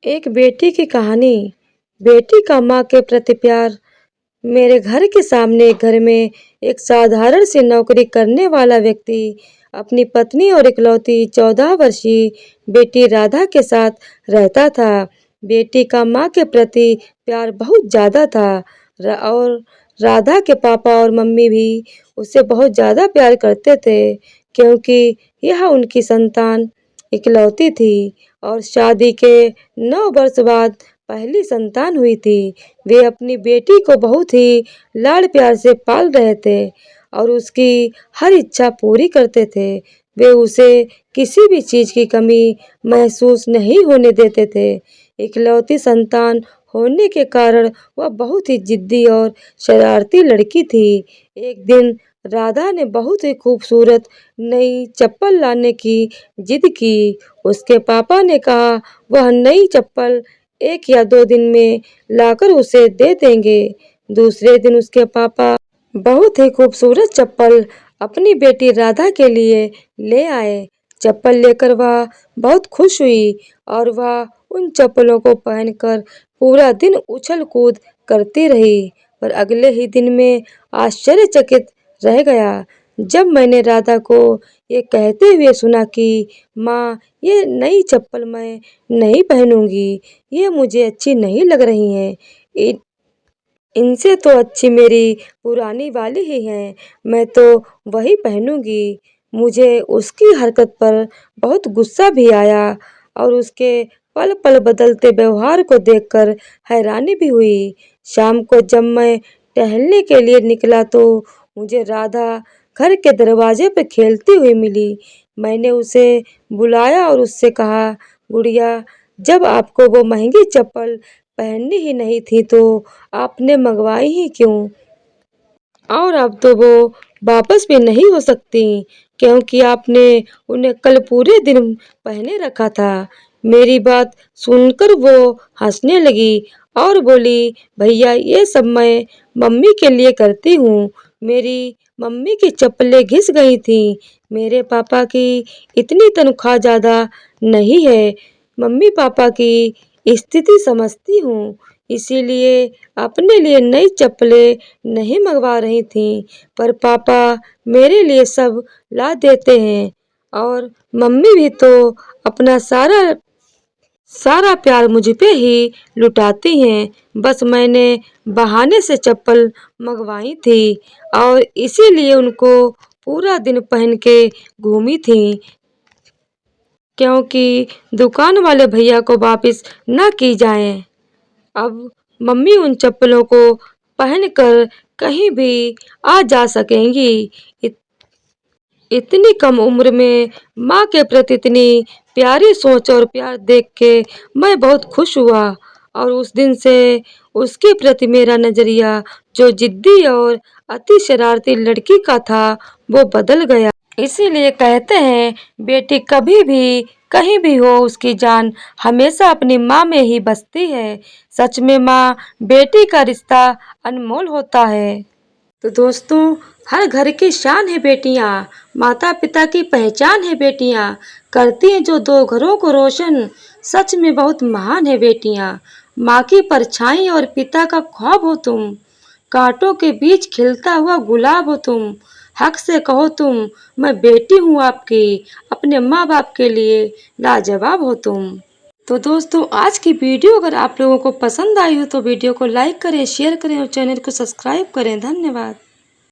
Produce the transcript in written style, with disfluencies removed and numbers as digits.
एक बेटी की कहानी। बेटी का माँ के प्रति प्यार। मेरे घर के सामने एक घर में एक साधारण सी नौकरी करने वाला व्यक्ति अपनी पत्नी और इकलौती 14 वर्षीय बेटी राधा के साथ रहता था। बेटी का माँ के प्रति प्यार बहुत ज्यादा था और राधा के पापा और मम्मी भी उसे बहुत ज्यादा प्यार करते थे, क्योंकि यह उनकी संतान इकलौती थी और शादी के 9 वर्ष बाद पहली संतान हुई थी। वे अपनी बेटी को बहुत ही लाड़ प्यार से पाल रहे थे और उसकी हर इच्छा पूरी करते थे। वे उसे किसी भी चीज की कमी महसूस नहीं होने देते थे। इकलौती संतान होने के कारण वह बहुत ही जिद्दी और शरारती लड़की थी। एक दिन राधा ने बहुत ही खूबसूरत नई चप्पल लाने की जिद की। उसके पापा ने कहा वह नई चप्पल 1 या 2 दिन में लाकर उसे दे देंगे। दूसरे दिन उसके पापा बहुत ही खूबसूरत चप्पल अपनी बेटी राधा के लिए ले आए। चप्पल लेकर वह बहुत खुश हुई और वह उन चप्पलों को पहनकर पूरा दिन उछल कूद करती रही। पर अगले ही दिन में आश्चर्यचकित रह गया जब मैंने राधा को ये कहते हुए सुना कि माँ, ये नई चप्पल मैं नहीं पहनूंगी, ये मुझे अच्छी नहीं लग रही हैं। इनसे तो अच्छी मेरी पुरानी वाली ही है, मैं तो वही पहनूंगी। मुझे उसकी हरकत पर बहुत गुस्सा भी आया और उसके पल पल बदलते व्यवहार को देखकर हैरानी भी हुई। शाम को जब मैं टहलने के लिए निकला तो मुझे राधा घर के दरवाजे पर खेलती हुई मिली। मैंने उसे बुलाया और उससे कहा, गुड़िया, जब आपको वो महंगी चप्पल पहननी ही नहीं थी तो आपने मंगवाई ही क्यों? और अब तो वो वापस भी नहीं हो सकती, क्योंकि आपने उन्हें कल पूरे दिन पहने रखा था। मेरी बात सुनकर वो हंसने लगी और बोली, भैया, ये सब मैं मम्मी के लिए करती हूँ। मेरी मम्मी की चप्पलें घिस गई थी। मेरे पापा की इतनी तनख्वाह ज्यादा नहीं है। मम्मी पापा की स्थिति समझती हूँ, इसीलिए अपने लिए नई चप्पलें नहीं मंगवा रही थी। पर पापा मेरे लिए सब ला देते हैं और मम्मी भी तो अपना सारा सारा प्यार मुझ पे ही लुटाती हैं। बस मैंने बहाने से चप्पल मंगवाई थी और इसीलिए उनको पूरा दिन पहन के घूमी थी, क्योंकि दुकान वाले भैया को वापस न की जाए। अब मम्मी उन चप्पलों को पहनकर कहीं भी आ जा सकेंगी। इतनी कम उम्र में माँ के प्रति इतनी प्यारी सोच और प्यार देख के मैं बहुत खुश हुआ और उस दिन से उसके प्रति मेरा नजरिया, जो जिद्दी और अति शरारती लड़की का था, वो बदल गया। इसीलिए कहते हैं, बेटी कभी भी कहीं भी हो, उसकी जान हमेशा अपनी माँ में ही बसती है। सच में माँ बेटी का रिश्ता अनमोल होता है। तो दोस्तों, हर घर की शान है बेटियां, माता पिता की पहचान है बेटियां, करती हैं जो 2 घरों को रोशन। सच में बहुत महान है बेटियां। माँ की परछाई और पिता का ख्वाब हो तुम, कांटों के बीच खिलता हुआ गुलाब हो तुम। हक से कहो तुम, मैं बेटी हूँ आपकी, अपने माँ बाप के लिए लाजवाब हो तुम। तो दोस्तों, आज की वीडियो अगर आप लोगों को पसंद आई हो तो वीडियो को लाइक करें, शेयर करें और चैनल को सब्सक्राइब करें। धन्यवाद।